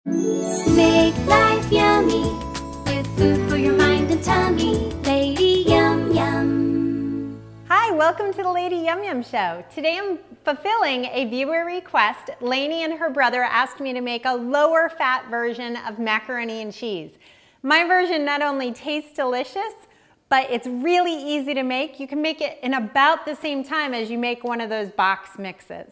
Make life yummy with food for your mind and tummy. Lady Yum Yum. Hi, welcome to the Lady Yum Yum Show. Today I'm fulfilling a viewer request. Lainey and her brother asked me to make a lower fat version of macaroni and cheese. My version not only tastes delicious, but it's really easy to make. You can make it in about the same time as you make one of those box mixes.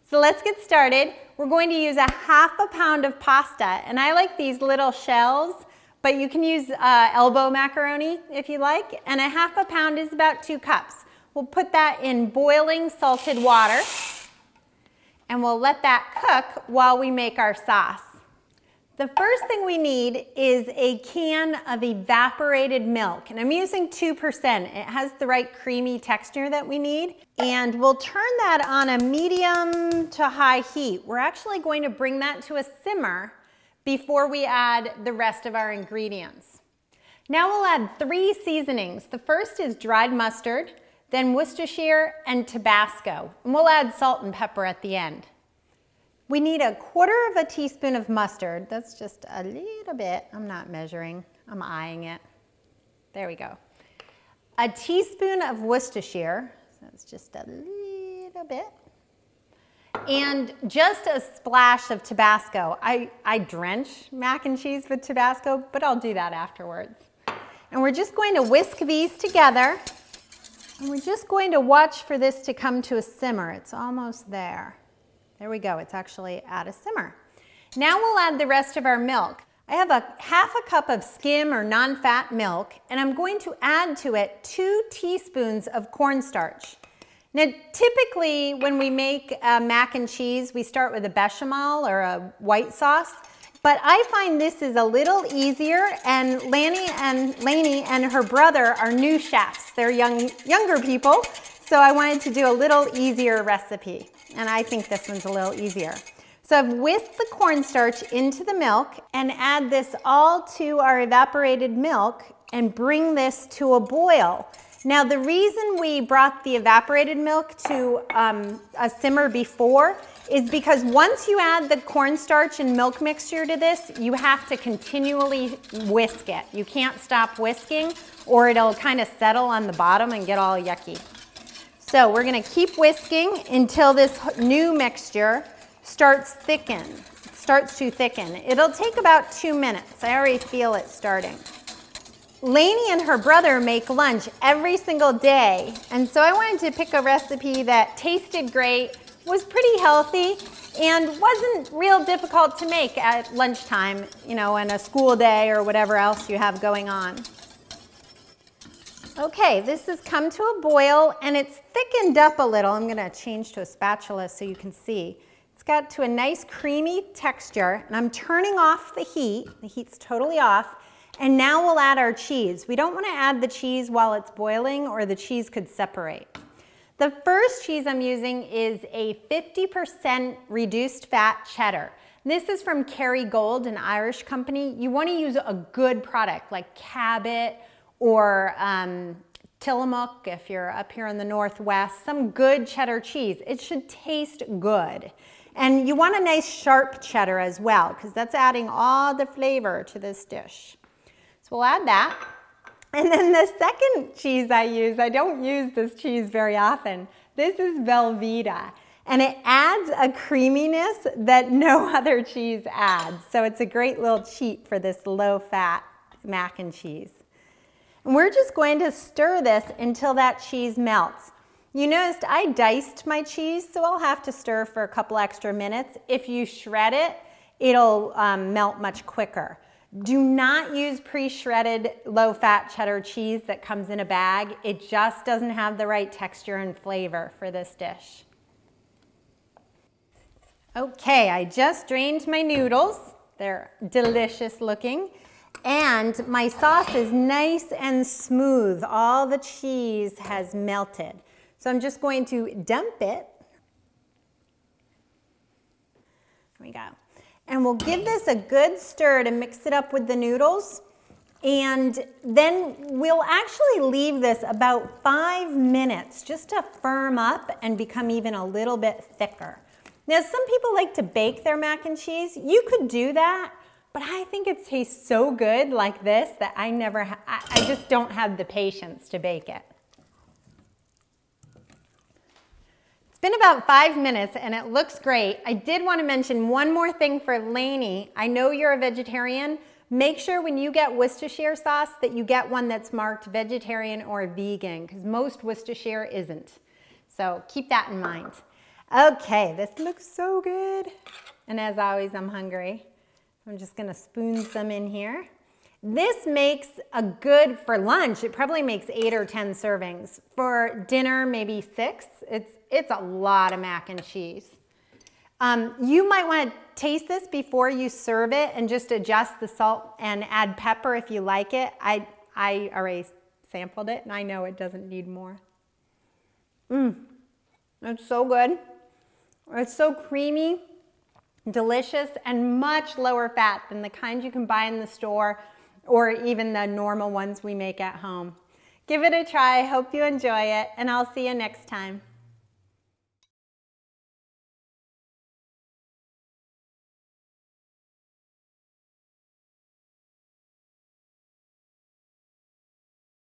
So let's get started. We're going to use a ½ pound of pasta, and I like these little shells, but you can use elbow macaroni if you like, and a ½ pound is about 2 cups. We'll put that in boiling salted water, and we'll let that cook while we make our sauce. The first thing we need is a can of evaporated milk, and I'm using 2%. It has the right creamy texture that we need, and we'll turn that on a medium to high heat. We're actually going to bring that to a simmer before we add the rest of our ingredients. Now we'll add 3 seasonings. The first is dried mustard, then Worcestershire and Tabasco, and we'll add salt and pepper at the end. We need a 1/4 teaspoon of mustard. That's just a little bit. I'm not measuring, I'm eyeing it. There we go. A teaspoon of Worcestershire, so that's just a little bit. And just a splash of Tabasco. I drench mac and cheese with Tabasco, but I'll do that afterwards. And we're just going to whisk these together. And we're just going to watch for this to come to a simmer. It's almost there. There we go, it's actually at a simmer. Now we'll add the rest of our milk. I have a ½ cup of skim or non-fat milk, and I'm going to add to it 2 teaspoons of cornstarch. Now typically when we make mac and cheese, we start with a bechamel or a white sauce, but I find this is a little easier, and Lainey and her brother are new chefs. They're younger people, so I wanted to do a little easier recipe, and I think this one's a little easier. So I've whisked the cornstarch into the milk and add this all to our evaporated milk and bring this to a boil. Now the reason we brought the evaporated milk to a simmer before is because once you add the cornstarch and milk mixture to this, you have to continually whisk it. You can't stop whisking or it'll kind of settle on the bottom and get all yucky. So we're going to keep whisking until this new mixture starts to thicken. It'll take about 2 minutes. I already feel it starting. Lainey and her brother make lunch every single day, and so I wanted to pick a recipe that tasted great, was pretty healthy, and wasn't real difficult to make at lunchtime, you know, on a school day or whatever else you have going on. Okay, this has come to a boil and it's thickened up a little. I'm gonna change to a spatula so you can see. It's got to a nice creamy texture, and I'm turning off the heat. The heat's totally off. And now we'll add our cheese. We don't wanna add the cheese while it's boiling or the cheese could separate. The first cheese I'm using is a 50% reduced fat cheddar. This is from Kerrygold, an Irish company. You wanna use a good product like Cabot, or Tillamook if you're up here in the Northwest, some good cheddar cheese. It should taste good. And you want a nice sharp cheddar as well, because that's adding all the flavor to this dish. So we'll add that. And then the second cheese I use, I don't use this cheese very often. This is Velvetta. And it adds a creaminess that no other cheese adds. So it's a great little cheat for this low-fat mac and cheese. And we're just going to stir this until that cheese melts. You noticed I diced my cheese, so I'll have to stir for a couple extra minutes. If you shred it, it'll melt much quicker. Do not use pre-shredded low-fat cheddar cheese that comes in a bag. It just doesn't have the right texture and flavor for this dish. Okay, I just drained my noodles. They're delicious looking. And my sauce is nice and smooth. All the cheese has melted. So I'm just going to dump it. There we go. And we'll give this a good stir to mix it up with the noodles. And then we'll actually leave this about 5 minutes just to firm up and become even a little bit thicker. Now, some people like to bake their mac and cheese. You could do that, but I think it tastes so good like this that I just don't have the patience to bake it. It's been about 5 minutes and it looks great. I did want to mention one more thing for Lainey. I know you're a vegetarian. Make sure when you get Worcestershire sauce that you get one that's marked vegetarian or vegan, because most Worcestershire isn't. So keep that in mind. Okay, this looks so good. And as always, I'm hungry. I'm just gonna spoon some in here. This makes a good, for lunch, it probably makes 8 or 10 servings. For dinner, maybe 6. It's a lot of mac and cheese. You might want to taste this before you serve it and just adjust the salt and add pepper if you like it. I already sampled it and I know it doesn't need more. It's so good. It's so creamy, delicious, and much lower fat than the kind you can buy in the store or even the normal ones we make at home. Give it a try. Hope you enjoy it, and I'll see you next time.